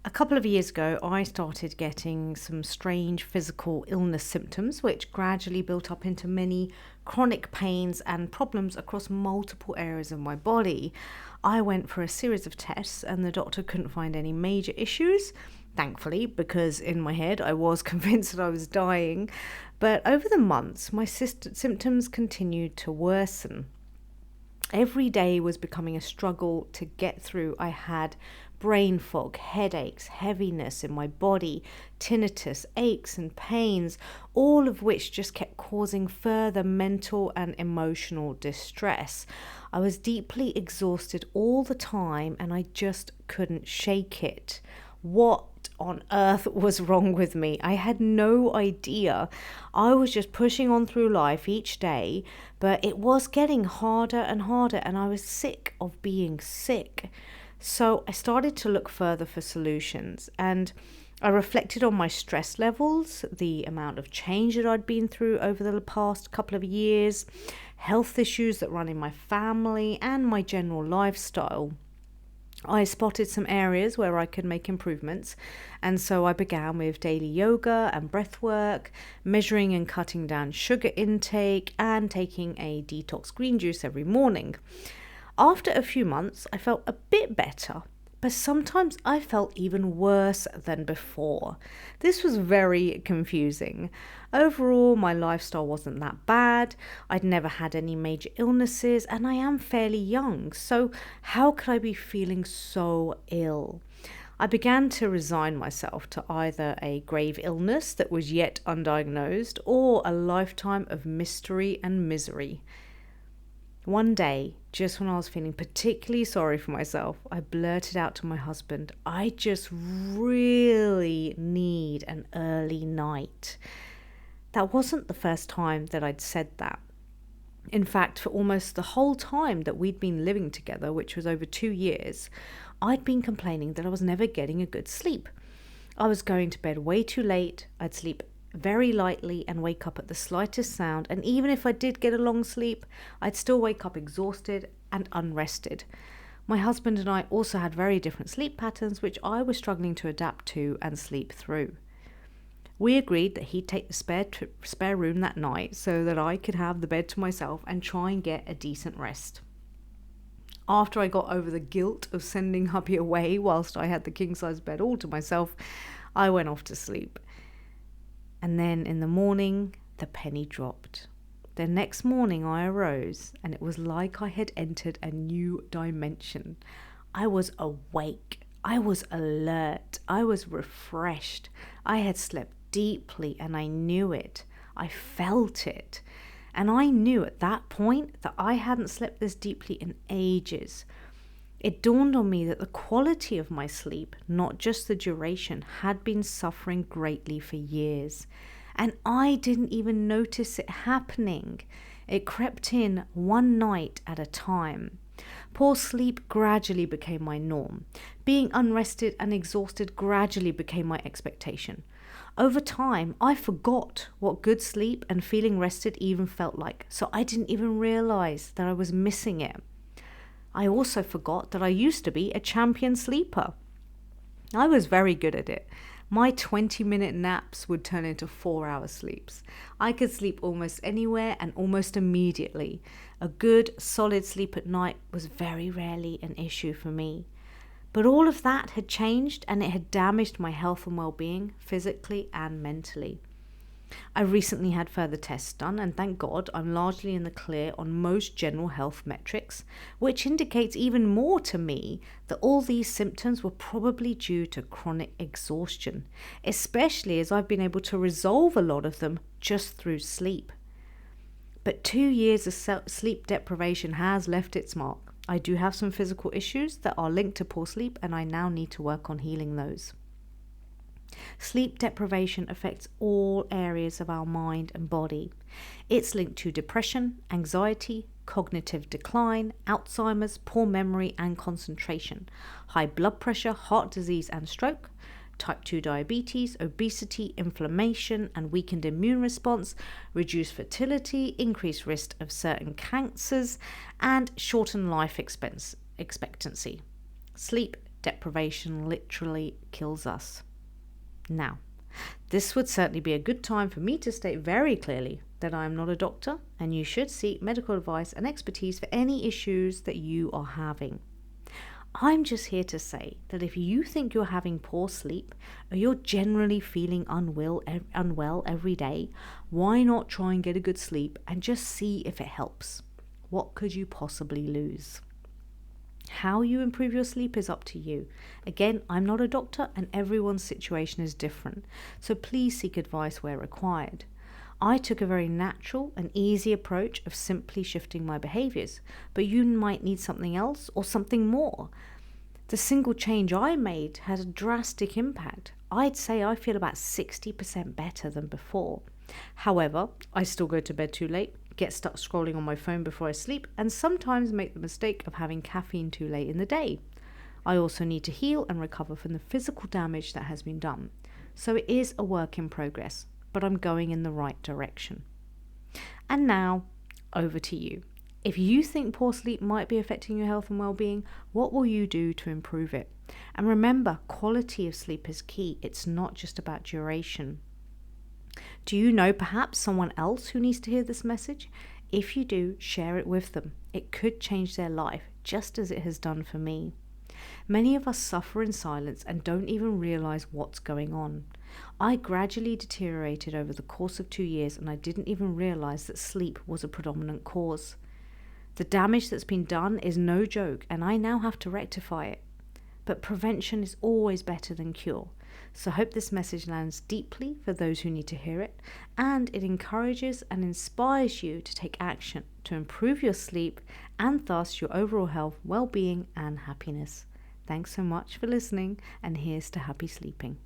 A couple of years ago, I started getting some strange physical illness symptoms, which gradually built up into many chronic pains and problems across multiple areas of my body. I went for a series of tests, and the doctor couldn't find any major issues, thankfully, because in my head I was convinced that I was dying. But over the months, my symptoms continued to worsen. Every day was becoming a struggle to get through. I had brain fog, headaches, heaviness in my body, tinnitus, aches and pains, all of which just kept causing further mental and emotional distress. I was deeply exhausted all the time and I just couldn't shake it. What on earth was wrong with me? I had no idea. I was just pushing on through life each day, but it was getting harder and harder, and I was sick of being sick. So I started to look further for solutions, and I reflected on my stress levels, the amount of change that I'd been through over the past couple of years, health issues that run in my family, and my general lifestyle. I spotted some areas where I could make improvements, and so I began with daily yoga and breath work, measuring and cutting down sugar intake, and taking a detox green juice every morning. After a few months, I felt a bit better, but sometimes I felt even worse than before. This was very confusing. Overall, my lifestyle wasn't that bad. I'd never had any major illnesses, and I am fairly young, so how could I be feeling so ill? I began to resign myself to either a grave illness that was yet undiagnosed or a lifetime of mystery and misery. One day, just when I was feeling particularly sorry for myself, I blurted out to my husband, "I just really need an early night." That wasn't the first time that I'd said that. In fact, for almost the whole time that we'd been living together, which was over 2 years, I'd been complaining that I was never getting a good sleep. I was going to bed way too late, I'd sleep very lightly and wake up at the slightest sound, and even if I did get a long sleep, I'd still wake up exhausted and unrested. My husband and I also had very different sleep patterns, which I was struggling to adapt to and sleep through. We agreed that he'd take the spare room that night so that I could have the bed to myself and try and get a decent rest. After I got over the guilt of sending hubby away whilst I had the king-size bed all to myself, I went off to sleep. And then in the morning, the penny dropped. The next morning I arose, and it was like I had entered a new dimension. I was awake. I was alert. I was refreshed. I had slept deeply, and I knew it. I felt it. And I knew at that point that I hadn't slept this deeply in ages. It dawned on me that the quality of my sleep, not just the duration, had been suffering greatly for years. And I didn't even notice it happening. It crept in one night at a time. Poor sleep gradually became my norm. Being unrested and exhausted gradually became my expectation. Over time, I forgot what good sleep and feeling rested even felt like, so I didn't even realize that I was missing it. I also forgot that I used to be a champion sleeper. I was very good at it. My 20-minute naps would turn into 4-hour sleeps. I could sleep almost anywhere and almost immediately. A good, solid sleep at night was very rarely an issue for me. But all of that had changed, and it had damaged my health and well-being, physically and mentally. I recently had further tests done, and thank God I'm largely in the clear on most general health metrics, which indicates even more to me that all these symptoms were probably due to chronic exhaustion, especially as I've been able to resolve a lot of them just through sleep. But 2 years of sleep deprivation has left its mark. I do have some physical issues that are linked to poor sleep, and I now need to work on healing those. Sleep deprivation affects all areas of our mind and body. It's linked to depression, anxiety, cognitive decline, Alzheimer's, poor memory and concentration, high blood pressure, heart disease and stroke, type 2 diabetes, obesity, inflammation and weakened immune response, reduced fertility, increased risk of certain cancers, and shortened life expectancy. Sleep deprivation literally kills us. Now, this would certainly be a good time for me to state very clearly that I am not a doctor and you should seek medical advice and expertise for any issues that you are having. I'm just here to say that if you think you're having poor sleep or you're generally feeling unwell every day, why not try and get a good sleep and just see if it helps? What could you possibly lose? How you improve your sleep is up to you. Again, I'm not a doctor and everyone's situation is different, so please seek advice where required. I took a very natural and easy approach of simply shifting my behaviors, but you might need something else or something more. The single change I made had a drastic impact. I'd say I feel about 60% better than before. However, I still go to bed too late, get stuck scrolling on my phone before I sleep, and sometimes make the mistake of having caffeine too late in the day. I also need to heal and recover from the physical damage that has been done. So it is a work in progress, but I'm going in the right direction. And now, over to you. If you think poor sleep might be affecting your health and well-being, what will you do to improve it? And remember, quality of sleep is key. It's not just about duration. Do you know perhaps someone else who needs to hear this message? If you do, share it with them. It could change their life, just as it has done for me. Many of us suffer in silence and don't even realize what's going on. I gradually deteriorated over the course of 2 years, and I didn't even realize that sleep was a predominant cause. The damage that's been done is no joke, and I now have to rectify it. But prevention is always better than cure. So I hope this message lands deeply for those who need to hear it, and it encourages and inspires you to take action to improve your sleep and thus your overall health, well-being and happiness. Thanks so much for listening, and here's to happy sleeping.